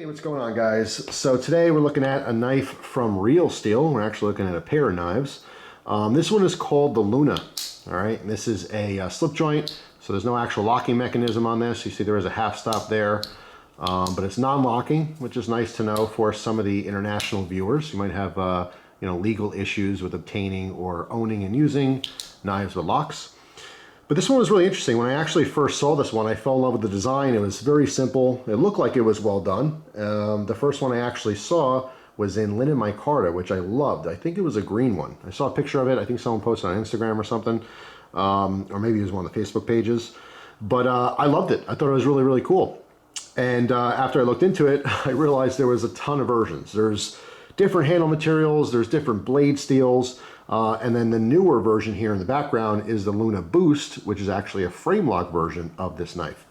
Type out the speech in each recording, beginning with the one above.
Hey, what's going on, guys? So today we're looking at a knife from Real Steel. We're actually looking at a pair of knives. This one is called the Luna. All right, and this is a slip joint, so there's no actual locking mechanism on this. You see there is a half stop there, but it's non-locking, which is nice to know for some of the international viewers. You might have legal issues with obtaining or owning and using knives with locks. But this one was really interesting. When I actually first saw this one, I fell in love with the design. It was very simple. It looked like it was well done. The first one I actually saw was in linen micarta, which I loved. I think it was a green one. I saw a picture of it. I think someone posted on Instagram or something, or maybe it was one of the Facebook pages. But I loved it. I thought it was really, really cool. And after I looked into it, I realized there was a ton of versions. There's different handle materials, there's different blade steels, and then the newer version here in the background is the Luna Boost, which is actually a Framelock version of this knife.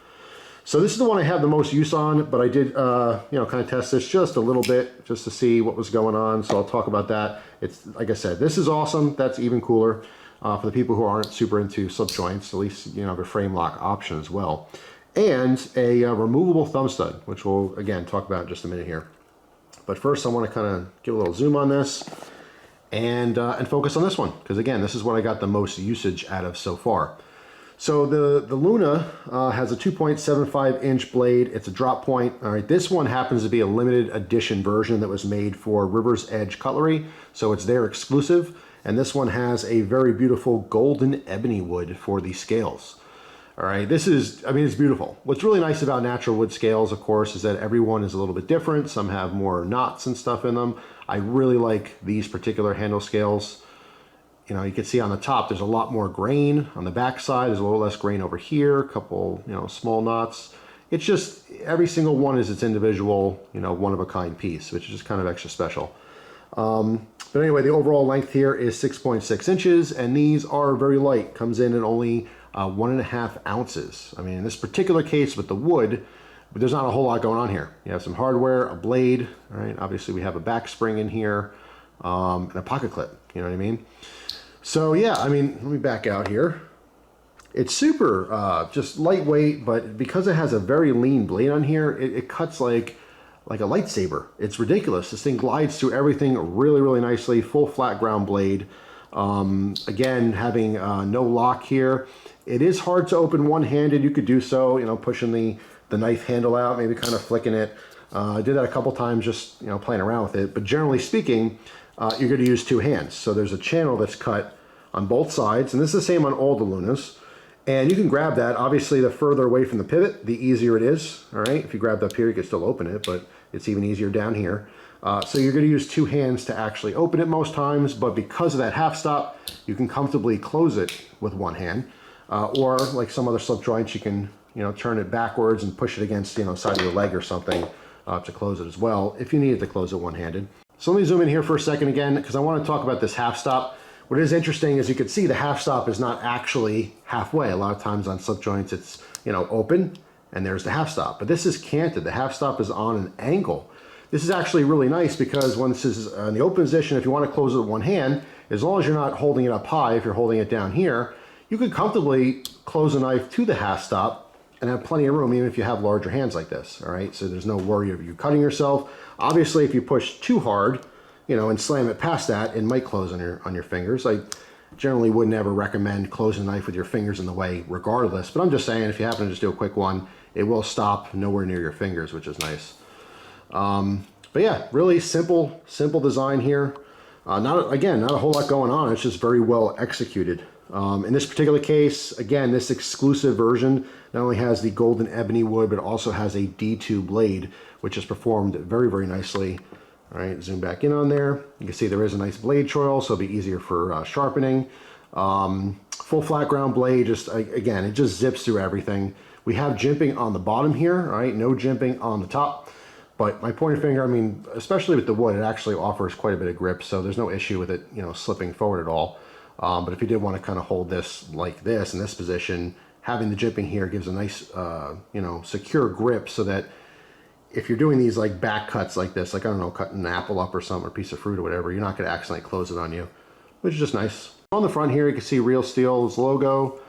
So this is the one I have the most use on, but I did kind of test this just a little bit just to see what was going on, so I'll talk about that. It's like I said, this is awesome. That's even cooler for the people who aren't super into slip joints. At least have a Framelock option as well, and a removable thumb stud, which we'll again talk about in just a minute here. But first I want to kind of give a little zoom on this and focus on this one, because again, this is what I got the most usage out of so far. So the Luna has a 2.75 inch blade. It's a drop point. All right, this one happens to be a limited edition version that was made for River's Edge Cutlery, so it's their exclusive. And this one has a very beautiful golden ebony wood for the scales. All right, this is, it's beautiful. What's really nice about natural wood scales, of course, is that every one is a little bit different. Some have more knots and stuff in them. I really like these particular handle scales. You can see on the top, there's a lot more grain. On the back side, there's a little less grain over here, a couple, small knots. It's just, every single one is its individual, one-of-a-kind piece, which is just kind of extra special. But anyway, the overall length here is 6.6 inches, and these are very light. Comes in at only 1.5 ounces. In this particular case with the wood, there's not a whole lot going on here. You have some hardware, a blade, right? Obviously we have a back spring in here, and a pocket clip, you know what I mean? So yeah, let me back out here. It's super, just lightweight, but because it has a very lean blade on here, it cuts like a lightsaber. It's ridiculous. This thing glides through everything really, really nicely, full flat ground blade. Again, having no lock here. It is hard to open one-handed. You could do so, pushing the knife handle out, maybe kind of flicking it. I did that a couple times just, playing around with it. But generally speaking, you're going to use two hands. So there's a channel that's cut on both sides, and this is the same on all the Lunas. And you can grab that. Obviously, the further away from the pivot, the easier it is. All right, if you grab up here, you can still open it, but it's even easier down here. So you're going to use two hands to actually open it most times, but because of that half stop, you can comfortably close it with one hand. Or like some other slip joints, you can turn it backwards and push it against side of your leg or something to close it as well, if you needed to close it one-handed. So let me zoom in here for a second again, because I want to talk about this half stop. What is interesting is you can see the half stop is not actually halfway. A lot of times on slip joints, it's open and there's the half stop, but this is canted. The half stop is on an angle. This is actually really nice because when this is in the open position, if you want to close it with one hand, as long as you're not holding it up high, if you're holding it down here, you can comfortably close a knife to the half stop and have plenty of room, even if you have larger hands like this, all right? So there's no worry of you cutting yourself. Obviously, if you push too hard, and slam it past that, it might close on your fingers. I generally wouldn't ever recommend closing a knife with your fingers in the way regardless, but I'm just saying if you happen to just do a quick one, it will stop nowhere near your fingers, which is nice. But yeah, really simple design here. Not a whole lot going on. It's just very well executed. In this particular case, again, this exclusive version not only has the golden ebony wood, but also has a D2 blade, which is performed very, very nicely. All right, zoom back in on there. You can see there is a nice blade choil, so it'll be easier for sharpening. Full flat ground blade, again, it just zips through everything. We have jimping on the bottom here, right? No jimping on the top. But my pointer finger, especially with the wood, it actually offers quite a bit of grip, so there's no issue with it, slipping forward at all. But if you did want to kind of hold this like this in this position, having the jimping here gives a nice, secure grip so that if you're doing these like back cuts like this, like I don't know, cutting an apple up or something, or a piece of fruit or whatever, you're not going to accidentally close it on you, which is just nice. On the front here, you can see Real Steel's logo.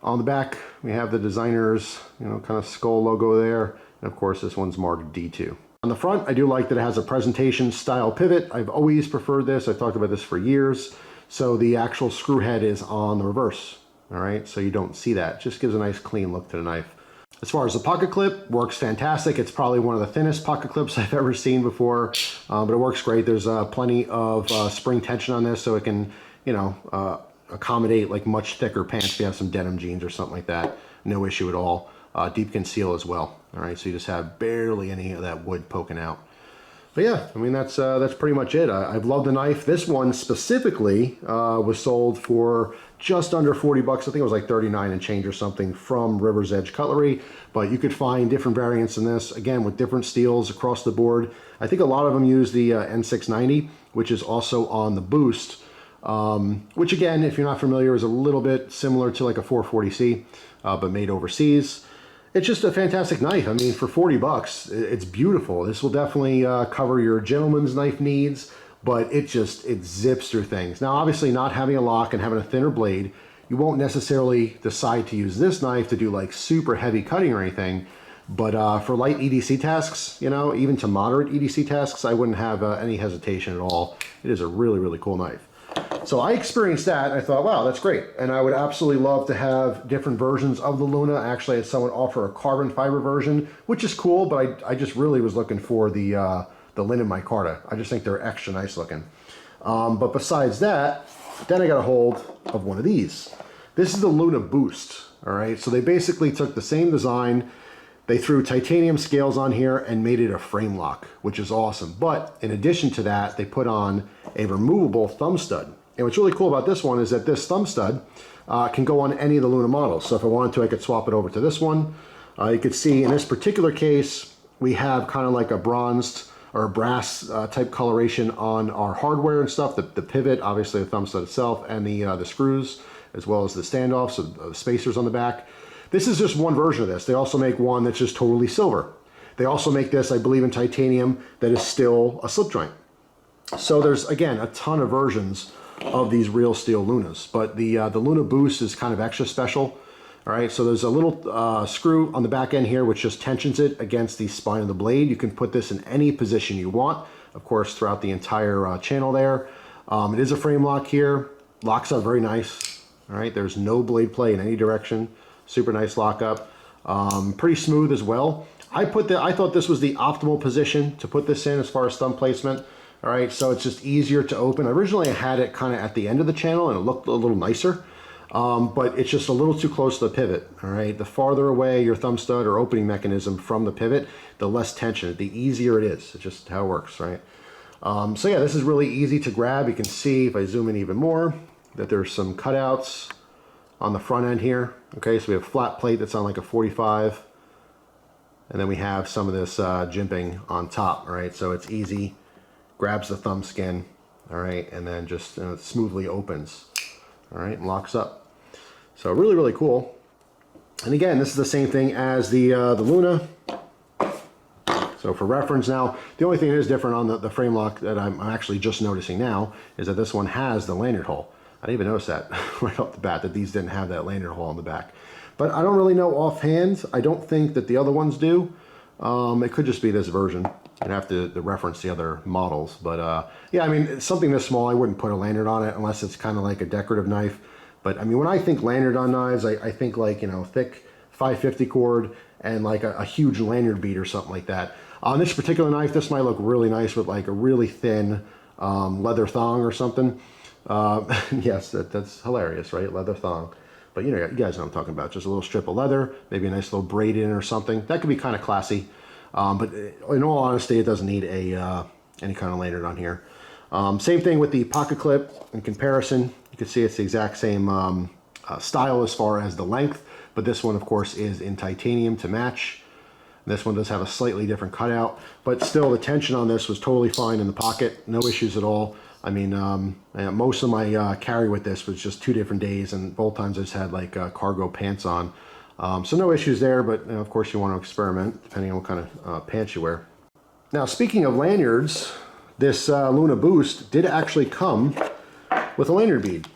On the back, we have the designer's, kind of skull logo there. And of course, this one's marked D2. On the front, I do like that it has a presentation style pivot. I've always preferred this. I've talked about this for years. So the actual screw head is on the reverse, all right? So you don't see that. Just gives a nice clean look to the knife. As far as the pocket clip, works fantastic. It's probably one of the thinnest pocket clips I've ever seen before, but it works great. There's plenty of spring tension on this, so it can, you know, accommodate like much thicker pants if you have some denim jeans or something like that. No issue at all. Deep conceal as well. All right, so you just have barely any of that wood poking out. But yeah, I mean, that's pretty much it. I've loved the knife. This one specifically was sold for just under 40 bucks. I think it was like 39 and change or something from River's Edge Cutlery. But you could find different variants in this, again, with different steels across the board. I think a lot of them use the N690, which is also on the Boost, which again, if you're not familiar, is a little bit similar to like a 440C, but made overseas. It's just a fantastic knife. I mean, for 40 bucks, it's beautiful. This will definitely cover your gentleman's knife needs, but it zips through things. Now, obviously, not having a lock and having a thinner blade, you won't necessarily decide to use this knife to do like super heavy cutting or anything, but for light EDC tasks, you know, even to moderate EDC tasks, I wouldn't have any hesitation at all. It is a really, really cool knife. So I experienced that, and I thought, wow, that's great. And I would absolutely love to have different versions of the Luna. Actually, I had someone offer a carbon fiber version, which is cool, but I just really was looking for the linen micarta. I just think they're extra nice looking. But besides that, then I got a hold of one of these. This is the Luna Boost, all right? So they basically took the same design, they threw titanium scales on here and made it a Framelock, which is awesome. But in addition to that, they put on a removable thumb stud. And what's really cool about this one is that this thumb stud can go on any of the Luna models. So if I wanted to, I could swap it over to this one. You could see in this particular case, we have kind of like a bronzed or a brass type coloration on our hardware and stuff. The pivot, obviously the thumb stud itself, and the screws, as well as the standoffs, so the spacers on the back. This is just one version of this. They also make one that's just totally silver. They also make this, I believe, in titanium that is still a slip joint. So there's, again, a ton of versions of these real steel Lunas, but the Luna Boost is kind of extra special. All right, so there's a little screw on the back end here which just tensions it against the spine of the blade. You can put this in any position you want, of course, throughout the entire channel there. It is a frame lock here, locks up very nice. All right, there's no blade play in any direction. Super nice lockup, pretty smooth as well. I thought this was the optimal position to put this in as far as thumb placement. All right, so it's just easier to open. Originally I had it kind of at the end of the channel and it looked a little nicer, but it's just a little too close to the pivot. All right, the farther away your thumb stud or opening mechanism from the pivot, the less tension, the easier it is. It's just how it works, right? So yeah, this is really easy to grab. You can see if I zoom in even more that there's some cutouts on the front end here. Okay, so we have flat plate that's on like a 45, and then we have some of this jimping on top. All right, so it's easy, grabs the thumb skin, all right, and then just smoothly opens, all right, and locks up. So really, really cool. And again, this is the same thing as the Luna. So for reference now, the only thing that is different on the frame lock that I'm actually just noticing now is that this one has the lanyard hole. I didn't even notice that right off the bat, that these didn't have that lanyard hole on the back. But I don't really know offhand. I don't think that the other ones do. It could just be this version. I'd have to reference the other models. But yeah, I mean, something this small, I wouldn't put a lanyard on it unless it's kind of like a decorative knife. But I mean, when I think lanyard on knives, I think like, you know, thick 550 cord and like a huge lanyard bead or something like that. On this particular knife, this might look really nice with like a really thin leather thong or something. Yes, that's hilarious, right? Leather thong. But you know, you guys know what I'm talking about. Just a little strip of leather, maybe a nice little braid in or something. That could be kind of classy. But in all honesty, it doesn't need any kind of lanyard on here. Same thing with the pocket clip. In comparison, you can see it's the exact same style as far as the length, but this one, of course, is in titanium to match. This one does have a slightly different cutout, but still the tension on this was totally fine in the pocket. No issues at all. I mean, most of my carry with this was just 2 different days, and both times I just had like cargo pants on. So no issues there, but you know, of course you want to experiment depending on what kind of pants you wear. Now, speaking of lanyards, this Luna Boost did actually come with a lanyard bead,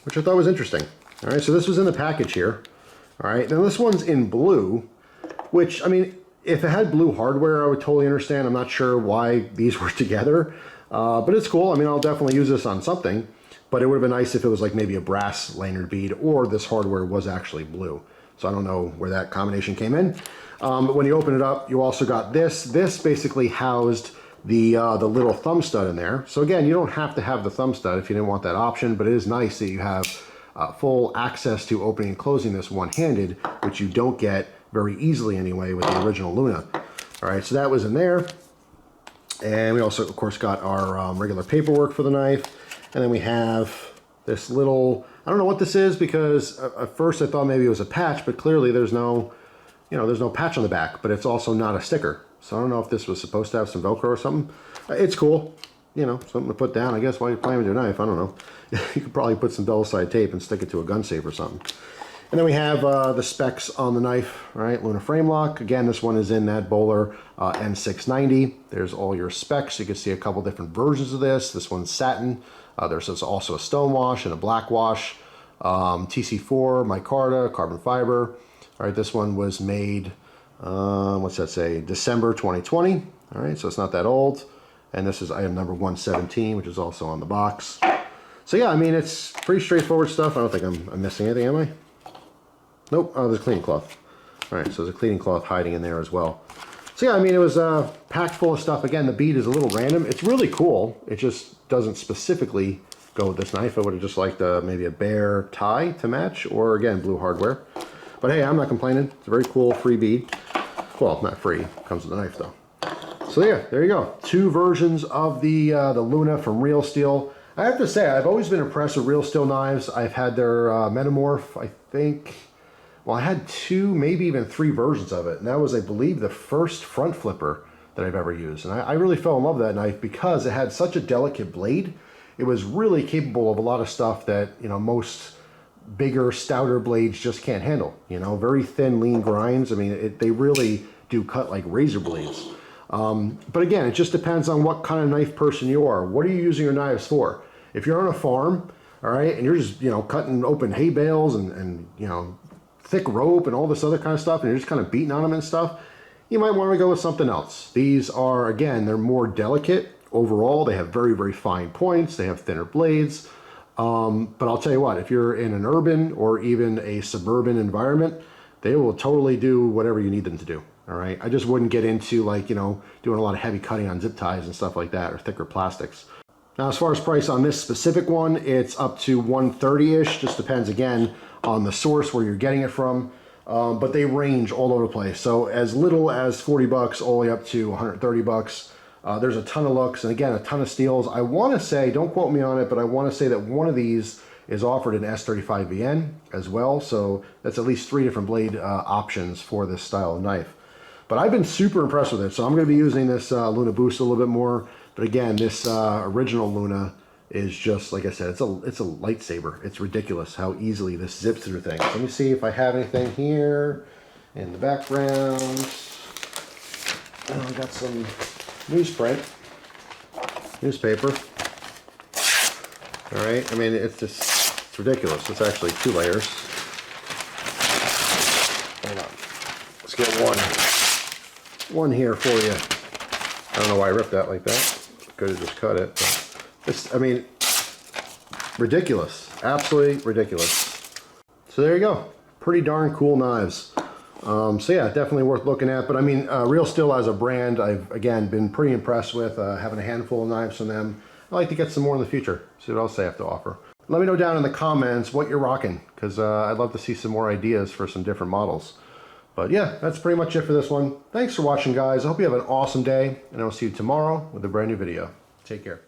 which I thought was interesting. All right, so this was in the package here. All right, now this one's in blue, which, I mean, If it had blue hardware, I would totally understand. I'm not sure why these were together, but it's cool. I mean, I'll definitely use this on something, but it would have been nice if it was like maybe a brass lanyard bead or this hardware was actually blue. So I don't know where that combination came in. But when you open it up, you also got this. This basically housed the little thumb stud in there. So again, you don't have to have the thumb stud if you didn't want that option, but it is nice that you have full access to opening and closing this one-handed, which you don't get very easily anyway with the original Luna. All right, so that was in there. And we also, of course, got our regular paperwork for the knife. And then we have this little, I don't know what this is because at first I thought maybe it was a patch, but clearly there's no, there's no patch on the back, but it's also not a sticker. So I don't know if this was supposed to have some Velcro or something. It's cool, something to put down, I guess, while you're playing with your knife. I don't know. You could probably put some double-sided tape and stick it to a gun safe or something. And then we have the specs on the knife, all right? Luna Framelock. Again, this one is in that Bowler N690. There's all your specs. You can see a couple different versions of this. This one's satin. There's also a stone wash and a black wash. TC4, micarta, carbon fiber. All right, this one was made, what's that say? December 2020. All right, so it's not that old. And this is item number 117, which is also on the box. So yeah, I mean, it's pretty straightforward stuff. I don't think I'm missing anything, am I? Nope. Oh, there's a cleaning cloth. All right, so there's a cleaning cloth hiding in there as well. So yeah, I mean, it was packed full of stuff. Again, the bead is a little random. It's really cool. It just doesn't specifically go with this knife. I would have just liked maybe a bare tie to match, or again, blue hardware. But hey, I'm not complaining. It's a very cool free bead. Well, not free. It comes with the knife though. So yeah, there you go. Two versions of the Luna from Real Steel. I have to say, I've always been impressed with Real Steel knives. I've had their Metamorph, I think. Well, I had 2, maybe even 3 versions of it. And that was, I believe, the first front flipper that I've ever used. And I really fell in love with that knife because it had such a delicate blade. It was really capable of a lot of stuff that, most bigger, stouter blades just can't handle. Very thin, lean grinds. I mean, they really do cut like razor blades. But again, it just depends on what kind of knife person you are. What are you using your knives for? If you're on a farm, all right, and you're just, cutting open hay bales and thick rope and all this other kind of stuff, and you're just kind of beating on them and stuff, you might want to go with something else. These are, again, they're more delicate overall. They have very, very fine points. They have thinner blades. But I'll tell you what, if you're in an urban or even a suburban environment, they will totally do whatever you need them to do. All right. I just wouldn't get into like, doing a lot of heavy cutting on zip ties and stuff like that, or thicker plastics. Now, as far as price on this specific one, it's up to $130-ish. Just depends, again, on the source where you're getting it from. But they range all over the place. So as little as 40 bucks all the way up to 130 bucks. There's a ton of looks and again, a ton of steels. I want to say, don't quote me on it, but I want to say that one of these is offered in S35VN as well. So that's at least 3 different blade options for this style of knife. But I've been super impressed with it. So I'm going to be using this Luna Boost a little bit more. But again, this original Luna is just, like I said, it's a lightsaber. It's ridiculous how easily this zips through things. Let me see if I have anything here in the background. I got some newspaper. All right, I mean, it's ridiculous. It's actually 2 layers. Hold on. Let's get one here for you. I don't know why I ripped that like that. Could have just cut it. But this, I mean, ridiculous. Absolutely ridiculous. So there you go. Pretty darn cool knives. So yeah, definitely worth looking at. But I mean, Real Steel as a brand, I've, again, been pretty impressed with having a handful of knives from them. I'd like to get some more in the future. See what else they have to offer. Let me know down in the comments what you're rocking, because I'd love to see some more ideas for some different models. But yeah, that's pretty much it for this one. Thanks for watching, guys. I hope you have an awesome day, and I'll see you tomorrow with a brand new video. Take care.